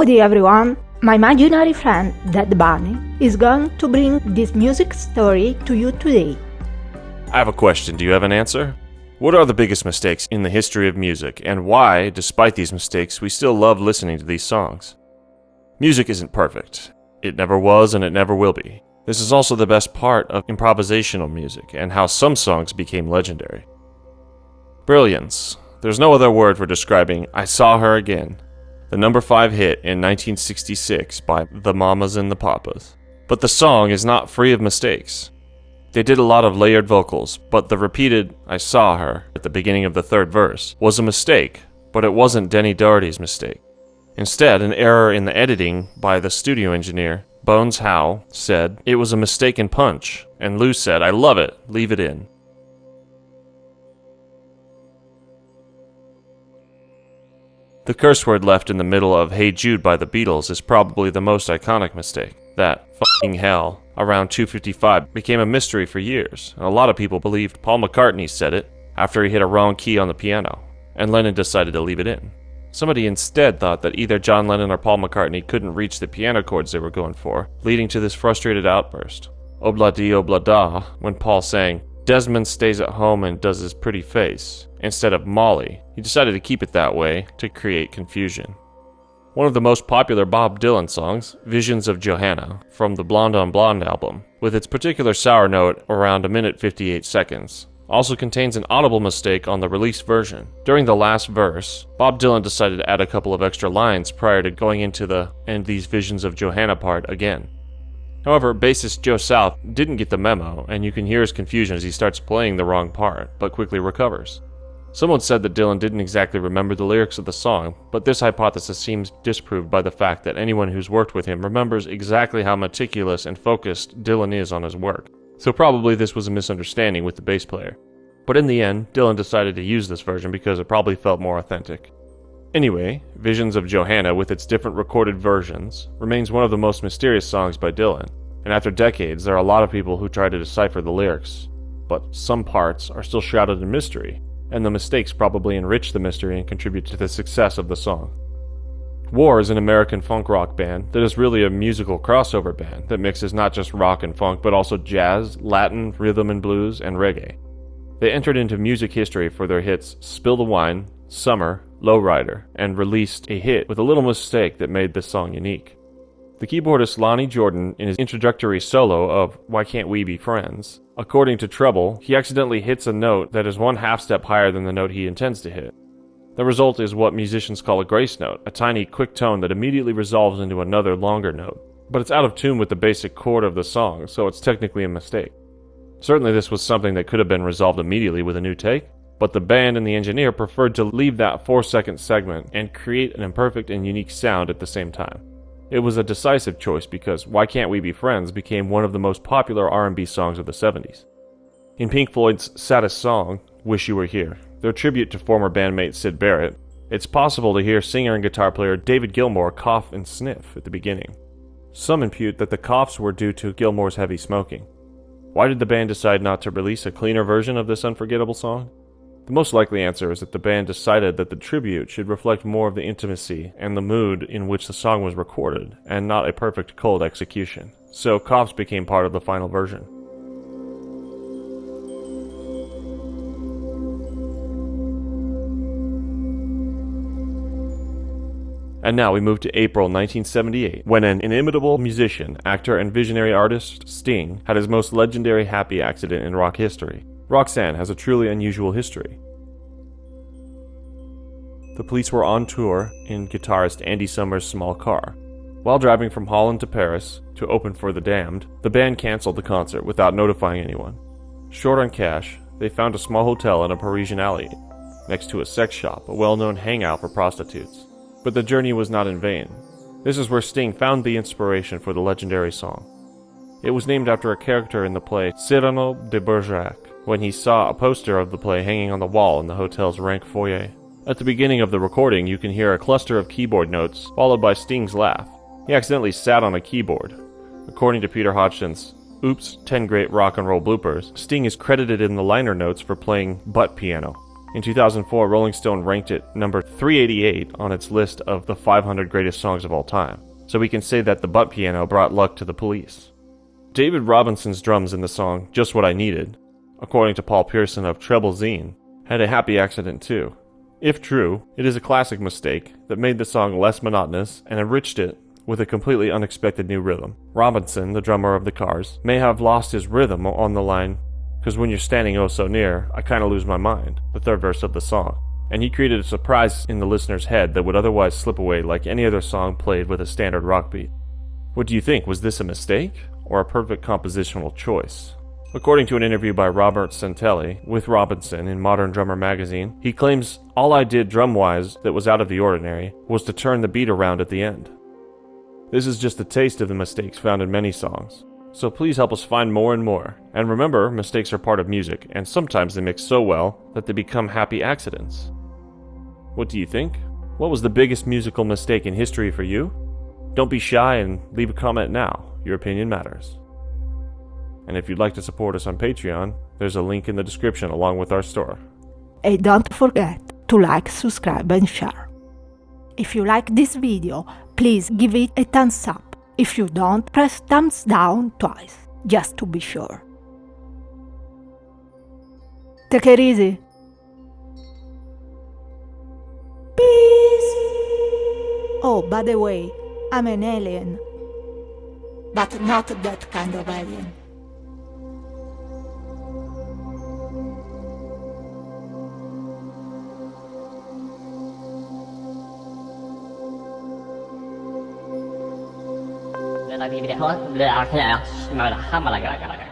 Howdy everyone! My imaginary friend, Dead Bunny, is going to bring this music story to you today. I have a question. Do you have an answer? What are the biggest mistakes in the history of music, and why, despite these mistakes, we still love listening to these songs? Music isn't perfect. It never was and it never will be. This is also the best part of improvisational music and how some songs became legendary. Brilliance. There's no other word for describing I Saw Her Again, the number 5 hit in 1966 by the Mamas and the Papas. But the song is not free of mistakes. They did a lot of layered vocals, but the repeated I saw her at the beginning of the third verse was a mistake, but it wasn't Denny Doherty's mistake. Instead, an error in the editing by the studio engineer, Bones Howe, said it was a mistaken punch, and Lou said, I love it, leave it in. The curse word left in the middle of Hey Jude by the Beatles is probably the most iconic mistake. That f***ing hell around 2:55 became a mystery for years, and a lot of people believed Paul McCartney said it after he hit a wrong key on the piano, and Lennon decided to leave it in. Somebody instead thought that either John Lennon or Paul McCartney couldn't reach the piano chords they were going for, leading to this frustrated outburst. Obla-di obla-da, when Paul sang, Desmond stays at home and does his pretty face, instead of Molly. He decided to keep it that way to create confusion. One of the most popular Bob Dylan songs, Visions of Johanna, from the Blonde on Blonde album, with its particular sour note around 1:58 seconds, also contains an audible mistake on the released version. During the last verse, Bob Dylan decided to add a couple of extra lines prior to going into the "and these visions of Johanna" part again. However, bassist Joe South didn't get the memo, and you can hear his confusion as he starts playing the wrong part, but quickly recovers. Someone said that Dylan didn't exactly remember the lyrics of the song, but this hypothesis seems disproved by the fact that anyone who's worked with him remembers exactly how meticulous and focused Dylan is on his work. So probably this was a misunderstanding with the bass player. But in the end, Dylan decided to use this version because it probably felt more authentic. Anyway, Visions of Johanna, with its different recorded versions, remains one of the most mysterious songs by Dylan, and after decades there are a lot of people who try to decipher the lyrics, but some parts are still shrouded in mystery, and the mistakes probably enrich the mystery and contribute to the success of the song. War is an American funk rock band that is really a musical crossover band that mixes not just rock and funk but also jazz, Latin, rhythm and blues, and reggae. They entered into music history for their hits Spill the Wine, Summer, Lowrider, and released a hit with a little mistake that made this song unique. The keyboardist Lonnie Jordan, in his introductory solo of Why Can't We Be Friends, according to Trouble, he accidentally hits a note that is 1/2 step higher than the note he intends to hit. The result is what musicians call a grace note, a tiny, quick tone that immediately resolves into another, longer note. But it's out of tune with the basic chord of the song, so it's technically a mistake. Certainly this was something that could have been resolved immediately with a new take, but the band and the engineer preferred to leave that 4-second segment and create an imperfect and unique sound at the same time. It was a decisive choice because Why Can't We Be Friends became one of the most popular R&B songs of the 70s. In Pink Floyd's saddest song, Wish You Were Here, their tribute to former bandmate Syd Barrett, it's possible to hear singer and guitar player David Gilmour cough and sniff at the beginning. Some impute that the coughs were due to Gilmour's heavy smoking. Why did the band decide not to release a cleaner version of this unforgettable song? The most likely answer is that the band decided that the tribute should reflect more of the intimacy and the mood in which the song was recorded, and not a perfect cold execution. So coughs became part of the final version. And now we move to April 1978, when an inimitable musician, actor, and visionary artist, Sting, had his most legendary happy accident in rock history. Roxanne has a truly unusual history. The police were on tour in guitarist Andy Summers' small car. While driving from Holland to Paris to open for The Damned, the band canceled the concert without notifying anyone. Short on cash, they found a small hotel in a Parisian alley, next to a sex shop, a well-known hangout for prostitutes. But the journey was not in vain. This is where Sting found the inspiration for the legendary song. It was named after a character in the play Cyrano de Bergerac, when he saw a poster of the play hanging on the wall in the hotel's rank foyer. At the beginning of the recording, you can hear a cluster of keyboard notes, followed by Sting's laugh. He accidentally sat on a keyboard. According to Peter Hodgson's Oops, 10 Great Rock and Roll Bloopers, Sting is credited in the liner notes for playing butt piano. In 2004, Rolling Stone ranked it number 388 on its list of the 500 greatest songs of all time, so we can say that the butt piano brought luck to the police. David Robinson's drums in the song Just What I Needed, according to Paul Pearson of Treble Zine, had a happy accident too. If true, it is a classic mistake that made the song less monotonous and enriched it with a completely unexpected new rhythm. Robinson, the drummer of the Cars, may have lost his rhythm on the line, "'Cause when you're standing oh so near, I kinda lose my mind," the third verse of the song, and he created a surprise in the listener's head that would otherwise slip away like any other song played with a standard rock beat. What do you think? Was this a mistake, or a perfect compositional choice? According to an interview by Robert Santelli with Robinson in Modern Drummer magazine, he claims, "All I did drum-wise that was out of the ordinary was to turn the beat around at the end." This is just a taste of the mistakes found in many songs. So please help us find more and more. And remember, mistakes are part of music, and sometimes they mix so well that they become happy accidents. What do you think? What was the biggest musical mistake in history for you? Don't be shy and leave a comment now. Your opinion matters. And if you'd like to support us on Patreon, there's a link in the description along with our store. And don't forget to like, subscribe and share. If you like this video, please give it a thumbs up. If you don't, press thumbs down twice, just to be sure. Take it easy. Peace. Oh, by the way, I'm an alien. But not that kind of alien. Lagi video, udah akhirnya, malah lagi.